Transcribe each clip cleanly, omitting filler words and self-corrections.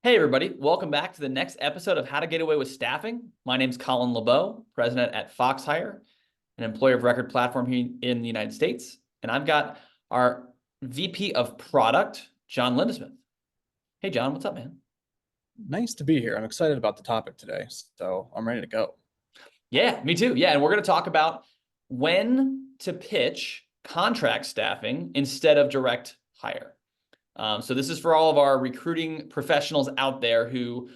Hey, everybody. Welcome back to the next episode of How to Get Away with Staffing. My name is Colin LeBeau, president at FoxHire, an employer of record platform here in the United States. And I've got our VP of Product, John Lindesmith. Hey, John, what's up, man? Nice to be here. I'm excited about the topic today, so I'm ready to go. Yeah, me too. Yeah, and we're going to talk about when to pitch contract staffing instead of direct hire. So this is for all of our recruiting professionals out there who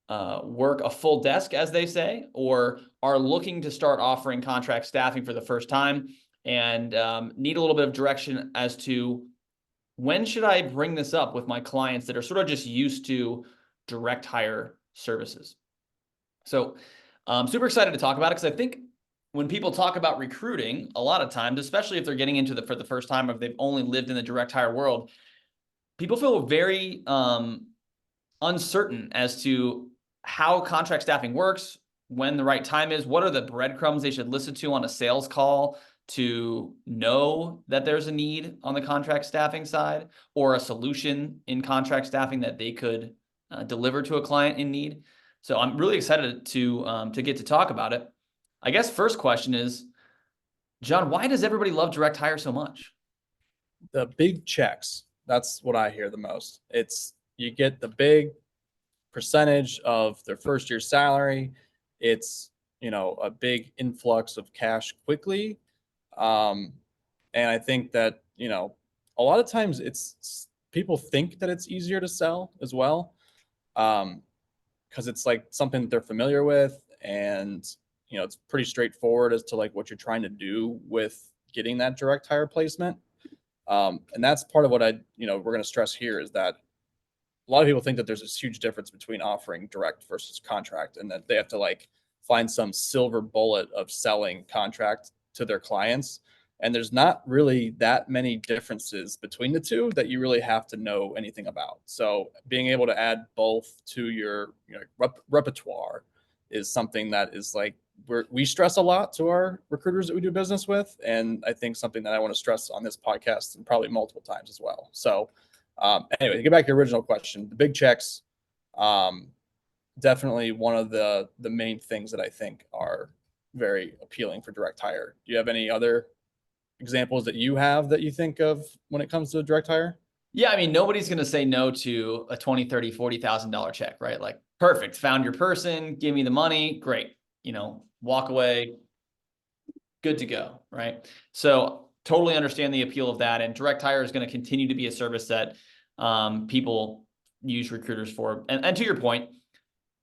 work a full desk, as they say, or are looking to start offering contract staffing for the first time and need a little bit of direction as to when should I bring this up with my clients that are sort of just used to direct hire services. So I'm super excited to talk about it because I think when people talk about recruiting, a lot of times, especially if they're getting into for the first time, or if they've only lived in the direct hire world, people feel very uncertain as to how contract staffing works, when the right time is, what are the breadcrumbs they should listen to on a sales call to know that there's a need on the contract staffing side or a solution in contract staffing that they could deliver to a client in need. So I'm really excited to get to talk about it. I guess first question is, John, why does everybody love direct hire so much? The big checks, that's what I hear the most. It's you get the big percentage of their first year salary. It's, a big influx of cash quickly. Um, and I think that, a lot of times it's people think that it's easier to sell as well. Because it's like something that they're familiar with, and it's pretty straightforward as to like what you're trying to do with getting that direct hire placement. And that's part of what we're going to stress here is that a lot of people think that there's this huge difference between offering direct versus contract, and that they have to like find some silver bullet of selling contract to their clients. And there's not really that many differences between the two that you really have to know anything about. So being able to add both to your repertoire is something that is like we stress a lot to our recruiters that we do business with, and I think something that I want to stress on this podcast and probably multiple times as well. So anyway, to get back to your original question, the big checks, um, definitely one of the main things that I think are very appealing for direct hire. Do you have any other examples that you have that you think of when it comes to direct hire? Yeah, I mean, nobody's going to say no to a $20, $30, $40,000 check, right? Like, perfect, found your person, give me the money, great. Walk away, good to go, right? So totally understand the appeal of that. And direct hire is going to continue to be a service that people use recruiters for. And to your point,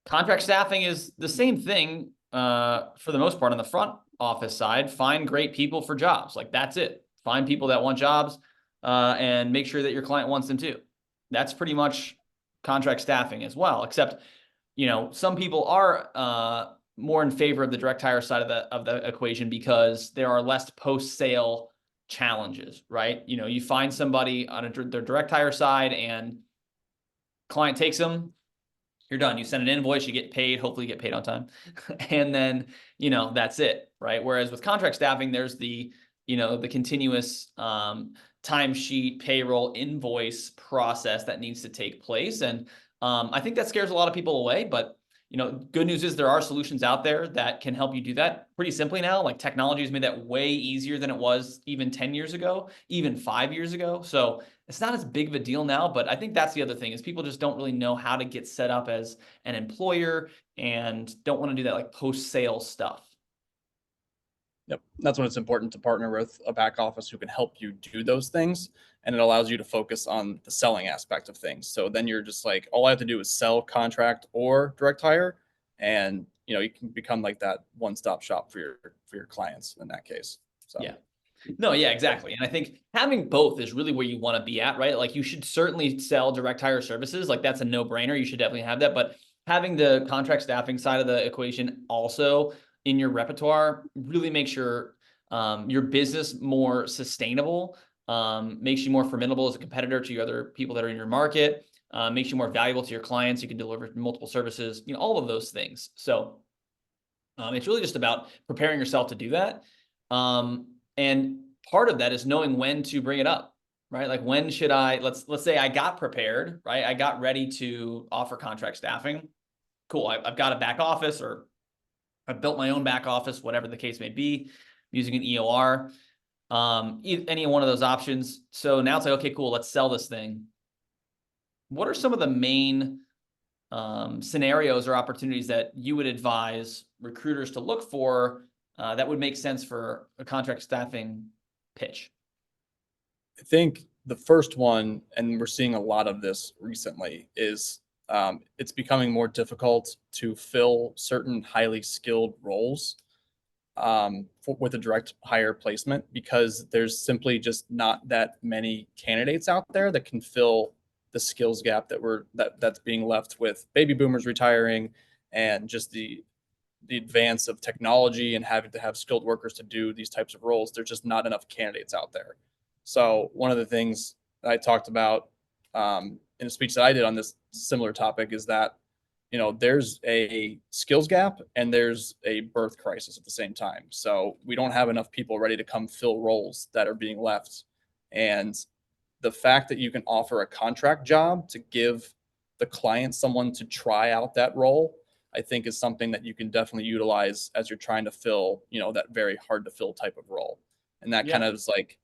contract staffing is the same thing for the most part on the front office side. Find great people for jobs. Like, that's it. Find people that want jobs and make sure that your client wants them too. That's pretty much contract staffing as well, except, some people are more in favor of the direct hire side of the equation because there are less post-sale challenges, right? You find somebody on their direct hire side and client takes them, you're done. You send an invoice, you get paid, hopefully you get paid on time. And then, that's it, right? Whereas with contract staffing, there's the continuous timesheet, payroll, invoice process that needs to take place. And I think that scares a lot of people away, but good news is there are solutions out there that can help you do that pretty simply now. Like, technology has made that way easier than it was even 10 years ago, even 5 years ago. So it's not as big of a deal now, but I think that's the other thing is people just don't really know how to get set up as an employer and don't want to do that like post-sale stuff. Yep. That's when it's important to partner with a back office who can help you do those things. And it allows you to focus on the selling aspect of things. So then you're just like, all I have to do is sell contract or direct hire. And you can become like that one-stop shop for your clients in that case. So Yeah. No, yeah, exactly. And I think having both is really where you want to be at, right? Like, you should certainly sell direct hire services. Like, that's a no-brainer. You should definitely have that. But having the contract staffing side of the equation also in your repertoire really makes your business more sustainable, makes you more formidable as a competitor to other people that are in your market, makes you more valuable to your clients. You can deliver multiple services, all of those things. So it's really just about preparing yourself to do that. And part of that is knowing when to bring it up. right? Like when should I, let's say I got prepared, right? I got ready to offer contract staffing. Cool. I've got a back office, or I've built my own back office, whatever the case may be, using an EOR, any one of those options. So now it's like, okay, cool, let's sell this thing. What are some of the main scenarios or opportunities that you would advise recruiters to look for that would make sense for a contract staffing pitch? I think the first one, and we're seeing a lot of this recently, is it's becoming more difficult to fill certain highly skilled roles with a direct hire placement, because there's simply just not that many candidates out there that can fill the skills gap that's being left with baby boomers retiring, and just the advance of technology and having to have skilled workers to do these types of roles. There's just not enough candidates out there. So one of the things that I talked about in a speech that I did on this similar topic is that, there's a skills gap and there's a birth crisis at the same time. So we don't have enough people ready to come fill roles that are being left. And the fact that you can offer a contract job to give the client someone to try out that role, I think is something that you can definitely utilize as you're trying to fill, that very hard to fill type of role. And that kind of is like,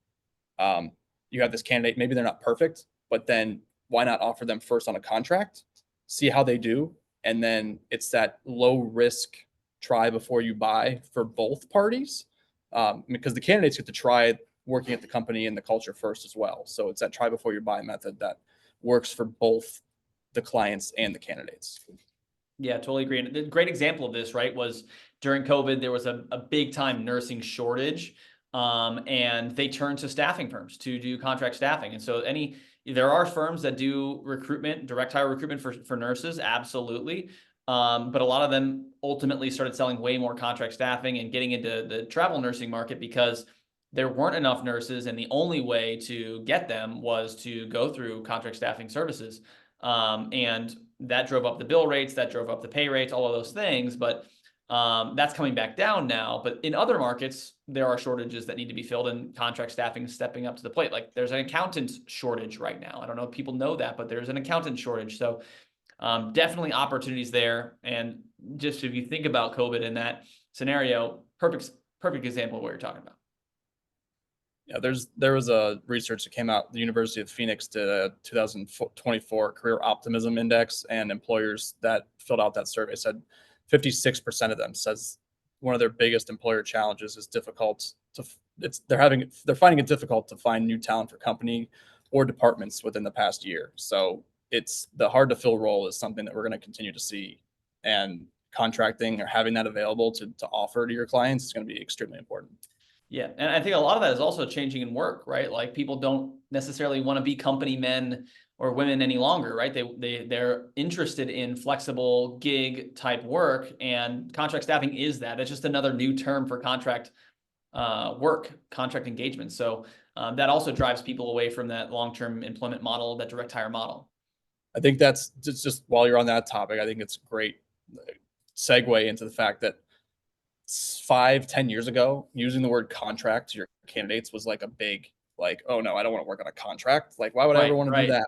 you have this candidate, maybe they're not perfect, but then why not offer them first on a contract, see how they do. And then it's that low risk try before you buy for both parties, because the candidates get to try working at the company and the culture first as well. So it's that try before you buy method that works for both the clients and the candidates. Yeah, totally agree. And a great example of this, right, was during COVID, there was a big time nursing shortage, and they turned to staffing firms to do contract staffing. And so there are firms that do recruitment, direct hire recruitment for nurses, absolutely. But a lot of them ultimately started selling way more contract staffing and getting into the travel nursing market because there weren't enough nurses, and the only way to get them was to go through contract staffing services. And that drove up the bill rates, that drove up the pay rates, all of those things. But that's coming back down now. But in other markets, there are shortages that need to be filled, and contract staffing is stepping up to the plate. Like there's an accountant shortage right now. I don't know if people know that, but there's an accountant shortage. So definitely opportunities there. And just if you think about COVID in that scenario, perfect example of what you're talking about. Yeah, there was a research that came out. The University of Phoenix did a 2024 Career Optimism Index, and employers that filled out that survey said 56% of them says one of their biggest employer challenges is they're finding it difficult to find new talent for company or departments within the past year. So it's the hard to fill role is something that we're going to continue to see, and contracting or having that available to offer to your clients is going to be extremely important. Yeah. And I think a lot of that is also changing in work, right? Like people don't necessarily want to be company men or women any longer, right? They're interested in flexible gig type work, and contract staffing is that. It's just another new term for contract work, contract engagement. So that also drives people away from that long-term employment model, that direct hire model. I think that's just while you're on that topic, I think it's a great segue into the fact that 5-10 years ago, using the word contract to your candidates was like a big, like, oh no, I don't want to work on a contract. Like, why would I ever want to do that?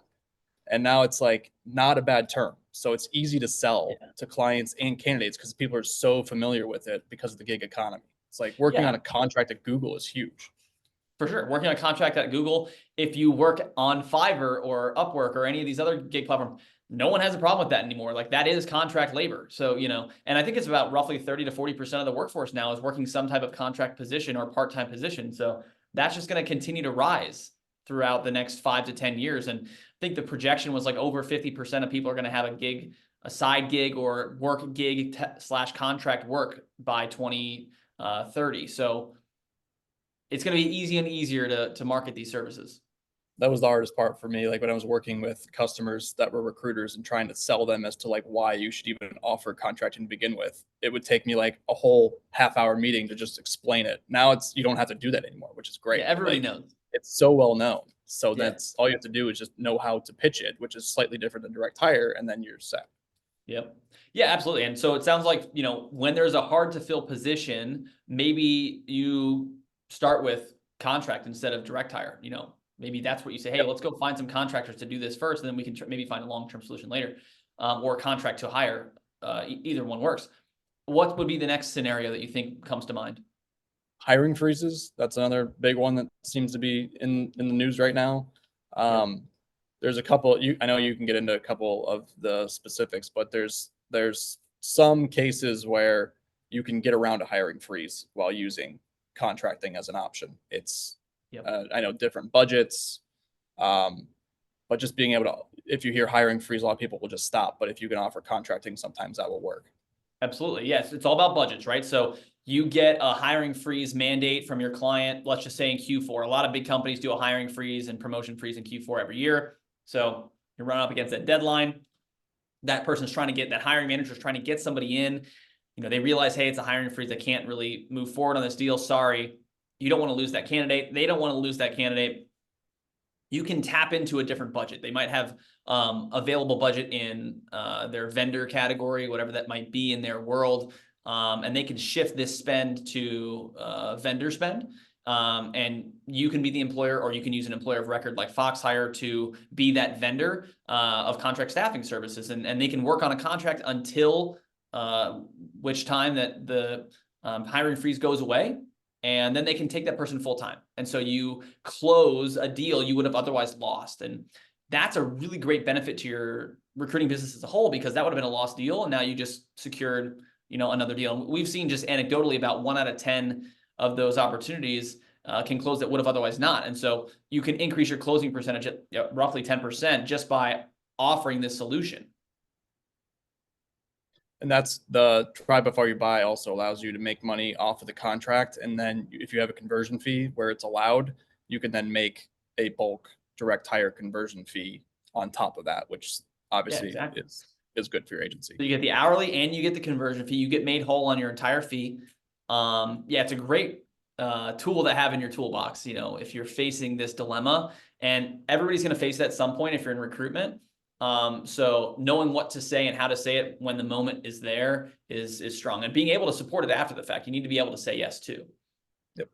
And now it's like not a bad term. So it's easy to sell to clients and candidates because people are so familiar with it because of the gig economy. It's like working on a contract at Google is huge. For sure. Working on a contract at Google, if you work on Fiverr or Upwork or any of these other gig platforms, no one has a problem with that anymore. Like that is contract labor. So, and I think it's about roughly 30 to 40% of the workforce now is working some type of contract position or part-time position. So that's just going to continue to rise throughout the next 5 to 10 years. And I think the projection was like over 50% of people are going to have a side gig or work gig / contract work by 2030. So it's going to be easier and easier to market these services. That was the hardest part for me. Like when I was working with customers that were recruiters and trying to sell them as to like why you should even offer contracting to begin with, it would take me like a whole half-hour meeting to just explain it. Now you don't have to do that anymore, which is great. Yeah, everybody knows. It's so well known. So that's all you have to do is just know how to pitch it, which is slightly different than direct hire, and then you're set. Yep. Yeah, absolutely. And so it sounds like, when there's a hard to fill position, maybe you start with contract instead of direct hire. maybe that's what you say, hey, let's go find some contractors to do this first, and then we can maybe find a long-term solution later, or contract to hire. Either one works. What would be the next scenario that you think comes to mind? Hiring freezes. That's another big one that seems to be in the news right now. There's a couple. I know you can get into a couple of the specifics, but there's some cases where you can get around a hiring freeze while using contracting as an option. It's I know different budgets, but just being able to, if you hear hiring freeze, a lot of people will just stop. But if you can offer contracting, sometimes that will work. Absolutely. Yes. It's all about budgets, right? So you get a hiring freeze mandate from your client, let's just say in Q4. A lot of big companies do a hiring freeze and promotion freeze in Q4 every year. So you're running up against that deadline. That person's trying to get, that hiring manager is trying to get somebody in. You know, they realize, hey, it's a hiring freeze. I can't really move forward on this deal. Sorry. You don't want to lose that candidate. They don't want to lose that candidate. You can tap into a different budget. They might have available budget in their vendor category, whatever that might be in their world. And they can shift this spend to vendor spend. And you can be the employer, or you can use an employer of record like FoxHire to be that vendor of contract staffing services. And they can work on a contract until which time that the hiring freeze goes away. And then they can take that person full time. And so you close a deal you would have otherwise lost. And that's a really great benefit to your recruiting business as a whole, because that would have been a lost deal. And now you just secured, you know, another deal. And we've seen just anecdotally about 1 out of 10 of those opportunities can close that would have otherwise not. And so you can increase your closing percentage at roughly 10% just by offering this solution. And that's the try before you buy also allows you to make money off of the contract. And then if you have a conversion fee where it's allowed, you can then make a bulk direct hire conversion fee on top of that, which obviously is good for your agency. So you get the hourly and you get the conversion fee. You get made whole on your entire fee. Yeah, it's a great tool to have in your toolbox, you know, if you're facing this dilemma, and everybody's going to face that at some point if you're in recruitment. So knowing what to say and how to say it when the moment is there is strong, and being able to support it after the fact. You need to be able to say yes too. Yep.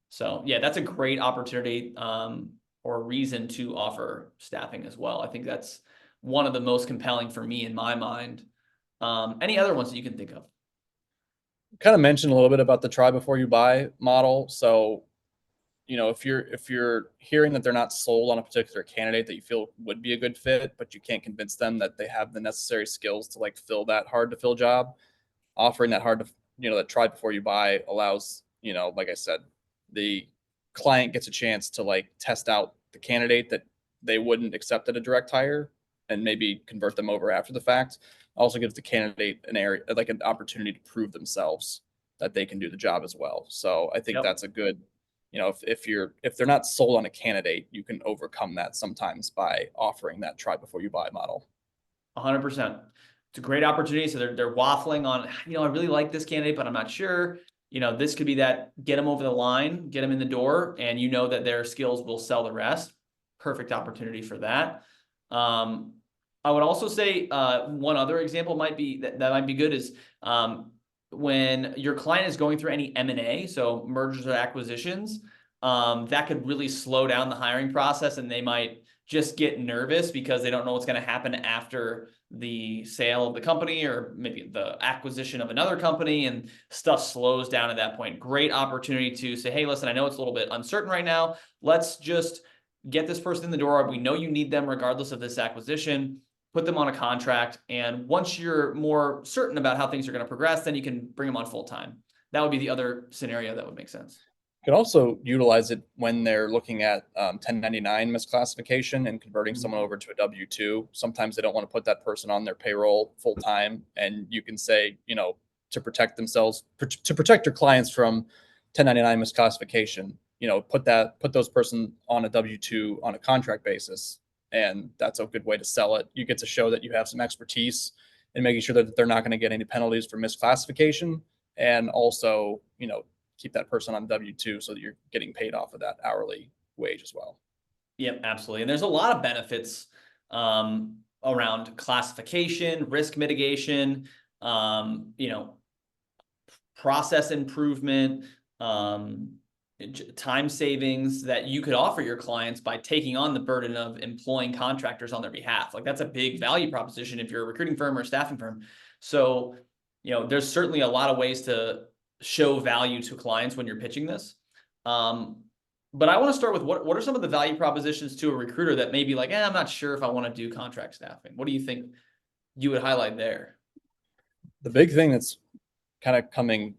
So yeah, that's a great opportunity or reason to offer staffing as well. I think that's one of the most compelling for me in my mind. Any other ones that you can think of? Kind of mentioned a little bit about the try before you buy model. So, you know, if you're hearing that they're not sold on a particular candidate that you feel would be a good fit, but you can't convince them that they have the necessary skills to like fill that hard to fill job, offering that hard to, you know, that try before you buy allows, you know, like I said, the client gets a chance to like test out the candidate that they wouldn't accept at a direct hire and maybe convert them over after the fact. Also gives the candidate an area, like an opportunity to prove themselves that they can do the job as well. So I think that's a good, you know, if they're not sold on a candidate, you can overcome that sometimes by offering that try before you buy model. 100%. It's a great opportunity. So they're waffling on, you know, I really like this candidate, but I'm not sure. You know, this could be that get them over the line, get them in the door, and you know that their skills will sell the rest. Perfect opportunity for that. I would also say one other example might be that might be good is when your client is going through any M&A, so mergers or acquisitions, that could really slow down the hiring process, and they might just get nervous because they don't know what's going to happen after the sale of the company or maybe the acquisition of another company, and stuff slows down at that point. Great opportunity to say, hey, listen, I know it's a little bit uncertain right now. Let's just get this person in the door. We know you need them regardless of this acquisition. Put them on a contract. And once you're more certain about how things are going to progress, then you can bring them on full time. That would be the other scenario that would make sense. You can also utilize it when they're looking at 1099 misclassification and converting someone over to a W-2. Sometimes they don't want to put that person on their payroll full time. And you can say, you know, to protect themselves, to protect your clients from 1099 misclassification, you know, put those person on a W-2 on a contract basis. And that's a good way to sell it. You get to show that you have some expertise in making sure that they're not going to get any penalties for misclassification, and also, you know, keep that person on W-2 so that you're getting paid off of that hourly wage as well. Yep, absolutely. And there's a lot of benefits around classification, risk mitigation, you know, process improvement, time savings that you could offer your clients by taking on the burden of employing contractors on their behalf. Like that's a big value proposition if you're a recruiting firm or a staffing firm. So, there's certainly a lot of ways to show value to clients when you're pitching this. But I want to start with what are some of the value propositions to a recruiter that may be like, I'm not sure if I want to do contract staffing. What do you think you would highlight there? The big thing that's kind of coming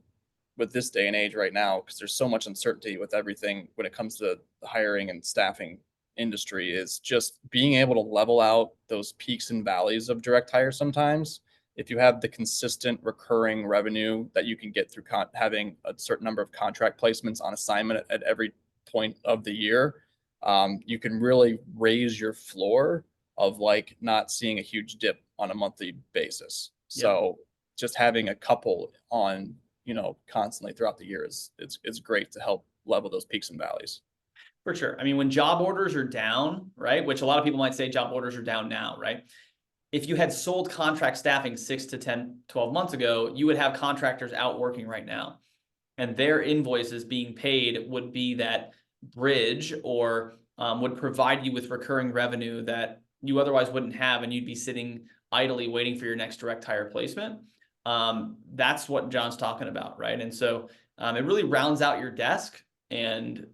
with this day and age right now, because there's so much uncertainty with everything when it comes to the hiring and staffing industry, is just being able to level out those peaks and valleys of direct hire sometimes. If you have the consistent recurring revenue that you can get through having a certain number of contract placements on assignment at every point of the year, you can really raise your floor of like not seeing a huge dip on a monthly basis. So just having a couple on, constantly throughout the year it's great to help level those peaks and valleys. For sure. I mean, when job orders are down, right, which a lot of people might say job orders are down now, right? If you had sold contract staffing 6 to 10, 12 months ago, you would have contractors out working right now. And their invoices being paid would be that bridge, or would provide you with recurring revenue that you otherwise wouldn't have, and you'd be sitting idly waiting for your next direct hire placement. That's what John's talking about, right? And so it really rounds out your desk and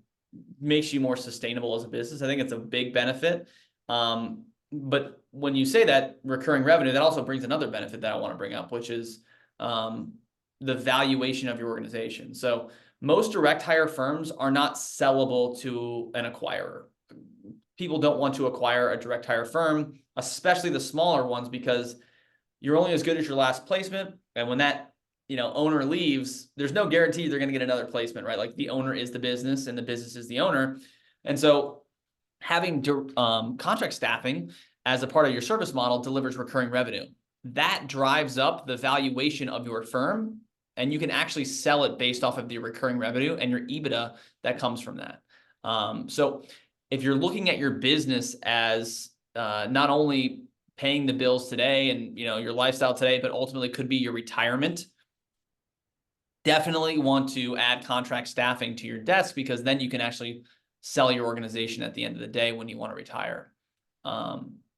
makes you more sustainable as a business. I think it's a big benefit. But when you say that recurring revenue, that also brings another benefit that I want to bring up, which is the valuation of your organization. So most direct hire firms are not sellable to an acquirer. People don't want to acquire a direct hire firm, especially the smaller ones, because you're only as good as your last placement. And when that owner leaves, there's no guarantee they're going to get another placement, right? Like the owner is the business and the business is the owner. And so having contract staffing as a part of your service model delivers recurring revenue. That drives up the valuation of your firm, and you can actually sell it based off of the recurring revenue and your EBITDA that comes from that. So if you're looking at your business as not only paying the bills today and your lifestyle today, but ultimately could be your retirement, definitely want to add contract staffing to your desk, because then you can actually sell your organization at the end of the day when you want to retire.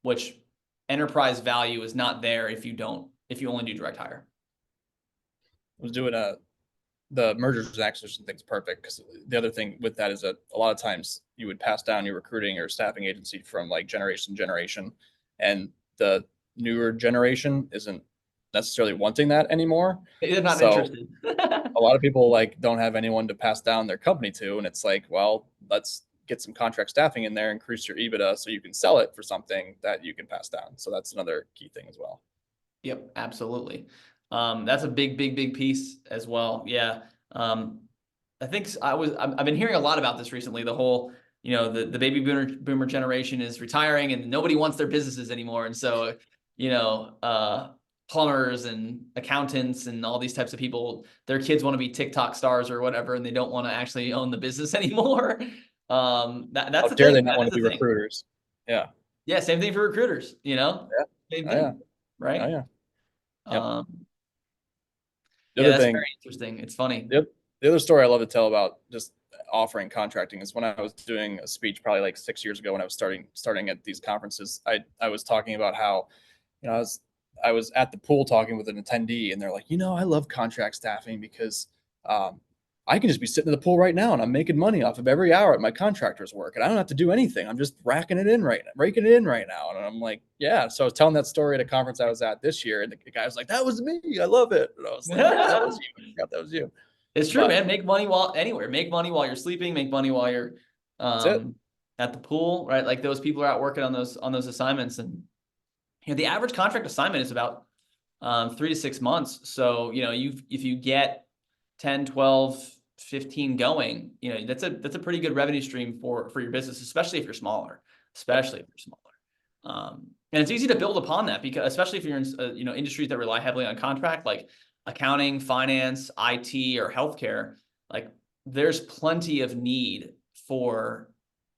Which enterprise value is not there if you only do direct hire. I was doing the mergers and acquisition thing's perfect, because the other thing with that is that a lot of times you would pass down your recruiting or staffing agency from like generation to generation, and the newer generation isn't necessarily wanting that anymore. They're not interested. A lot of people like don't have anyone to pass down their company to, and it's like, well, let's get some contract staffing in there, increase your EBITDA so you can sell it for something that you can pass down. So that's another key thing as well. Yep, absolutely. That's a big piece as well. Yeah. I think I've been hearing a lot about this recently. The whole, the baby boomer generation is retiring and nobody wants their businesses anymore. And so, plumbers and accountants and all these types of people, their kids want to be TikTok stars or whatever, and they don't want to actually own the business anymore. That's How dare they not want to be recruiters? Yeah. Yeah. Same thing for recruiters, Yeah. Same thing, right? Oh, yeah. Yep. That's very interesting. It's funny. Yep. The other story I love to tell about just offering contracting is when I was doing a speech probably like 6 years ago when I was starting at these conferences. I was talking about how, I was at the pool talking with an attendee, and they're like, I love contract staffing because I can just be sitting in the pool right now and I'm making money off of every hour at my contractor's work, and I don't have to do anything. I'm just raking it in right now. And I'm like, yeah. So I was telling that story at a conference I was at this year, and the guy was like, that was me. I love it. And I was like, that was you. I forgot that was you. It's true, man. Make money make money while you're sleeping, make money while you're at the pool, right? Like those people are out working on those assignments. And the average contract assignment is about 3 to 6 months. So, if you get 10, 12, 15 going, that's a pretty good revenue stream for your business, especially if you're smaller, and it's easy to build upon that, because especially if you're in, industries that rely heavily on contract, like accounting, finance, IT, or healthcare, like there's plenty of need for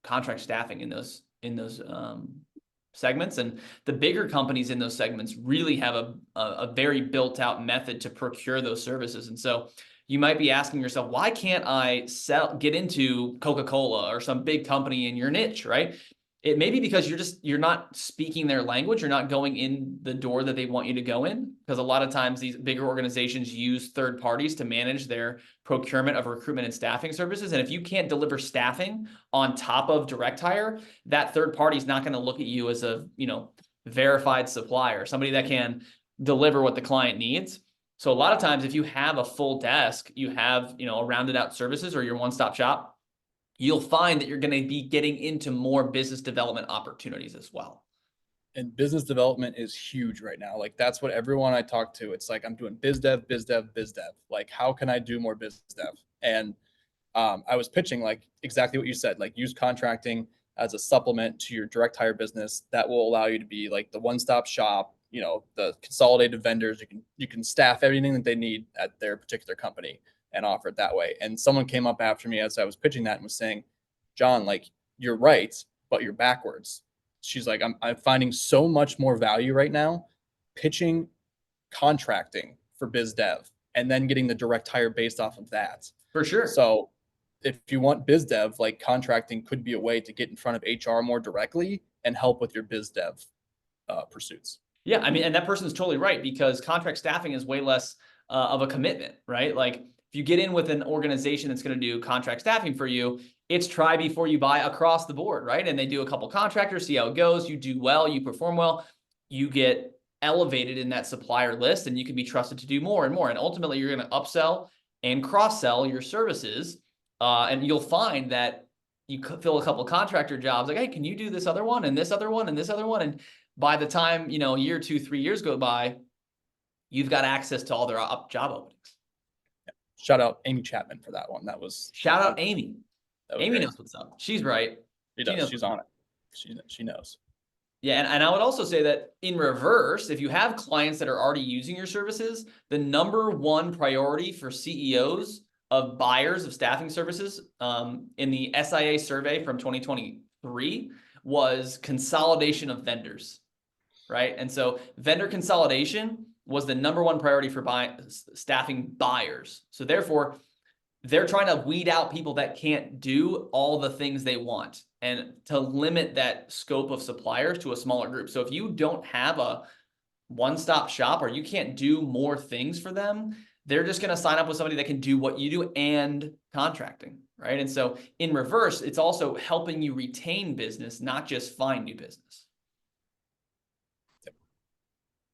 contract staffing in those segments. And the bigger companies in those segments really have a very built out method to procure those services. And so You might be asking yourself, why can't I get into Coca-Cola or some big company in your niche, right? It may be because you're not speaking their language. You're not going in the door that they want you to go in, because a lot of times these bigger organizations use third parties to manage their procurement of recruitment and staffing services. And if you can't deliver staffing on top of direct hire, that third party is not going to look at you as a, verified supplier, somebody that can deliver what the client needs. So a lot of times if you have a full desk, you have, a rounded out services or your one-stop shop, you'll find that you're going to be getting into more business development opportunities as well. And business development is huge right now. Like that's what everyone I talk to, it's like, I'm doing biz dev, biz dev, biz dev. Like, how can I do more biz dev? And I was pitching like exactly what you said, like use contracting as a supplement to your direct hire business that will allow you to be like the one-stop shop, the consolidated vendors. You can staff everything that they need at their particular company and offer it that way. And someone came up after me as I was pitching that and was saying, John, like, you're right, but you're backwards. She's like, I'm finding so much more value right now pitching contracting for biz dev and then getting the direct hire based off of that. For sure. So if you want biz dev, like contracting could be a way to get in front of HR more directly and help with your biz dev pursuits. Yeah, I mean, and that person's totally right, because contract staffing is way less of a commitment, right? Like if you get in with an organization that's going to do contract staffing for you, it's try before you buy across the board, right? And they do a couple contractors, see how it goes. You do well, you perform well, you get elevated in that supplier list, and you can be trusted to do more and more. And ultimately, you're going to upsell and cross-sell your services. And you'll find that you fill a couple of contractor jobs, like, hey, can you do this other one and this other one and this other one? And by the time, a year, 2, 3 years go by, you've got access to all their job openings. Yeah. Shout out Amy Chapman for that one. That was shout out Amy. Amy great. knows what's up. She's right. She does. She's on it. She knows. Yeah, and I would also say that in reverse, if you have clients that are already using your services, the number one priority for CEOs of buyers of staffing services in the SIA survey from 2023 was consolidation of vendors, right? And so vendor consolidation was the number one priority for staffing buyers. So therefore, they're trying to weed out people that can't do all the things they want and to limit that scope of suppliers to a smaller group. So if you don't have a one-stop shop or you can't do more things for them, they're just going to sign up with somebody that can do what you do and contracting, right? And so in reverse, it's also helping you retain business, not just find new business.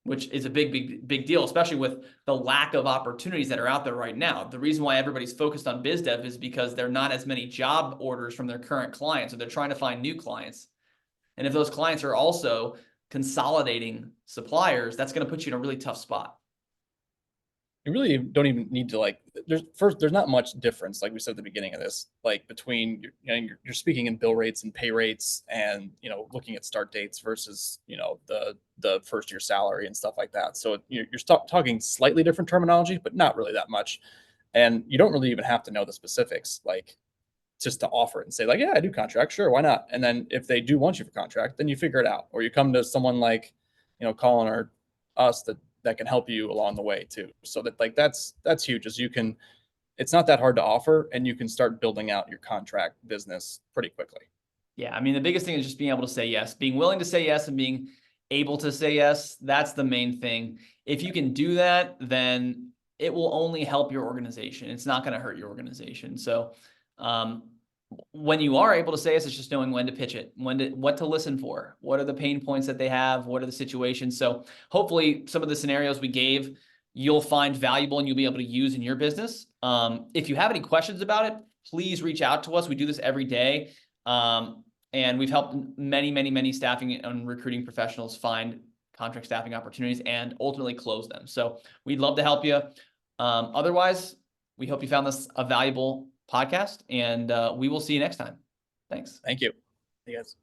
Which is a big deal, especially with the lack of opportunities that are out there right now. The reason why everybody's focused on biz dev is because there are not as many job orders from their current clients, so they're trying to find new clients. And if those clients are also consolidating suppliers, that's going to put you in a really tough spot. You really don't even need to there's not much difference, like we said at the beginning of this, like between you're speaking in bill rates and pay rates and looking at start dates versus the first year salary and stuff like that. So you're talking slightly different terminology, but not really that much. And you don't really even have to know the specifics, like just to offer it and say like, yeah, I do contract, sure, why not? And then if they do want you for contract, then you figure it out, or you come to someone like Colin or us that can help you along the way too. So that's huge, as it's not that hard to offer, and you can start building out your contract business pretty quickly. Yeah. I mean, the biggest thing is just being able to say yes, being willing to say yes and being able to say yes. That's the main thing. If you can do that, then it will only help your organization. It's not going to hurt your organization. So, when you are able to say yes, it's just knowing when to pitch it, what to listen for, what are the pain points that they have, what are the situations. So hopefully some of the scenarios we gave, you'll find valuable and you'll be able to use in your business. If you have any questions about it, please reach out to us. We do this every day. And we've helped many staffing and recruiting professionals find contract staffing opportunities and ultimately close them. So we'd love to help you. Otherwise, we hope you found this a valuable podcast, and we will see you next time. Thanks. Thank you. See you guys.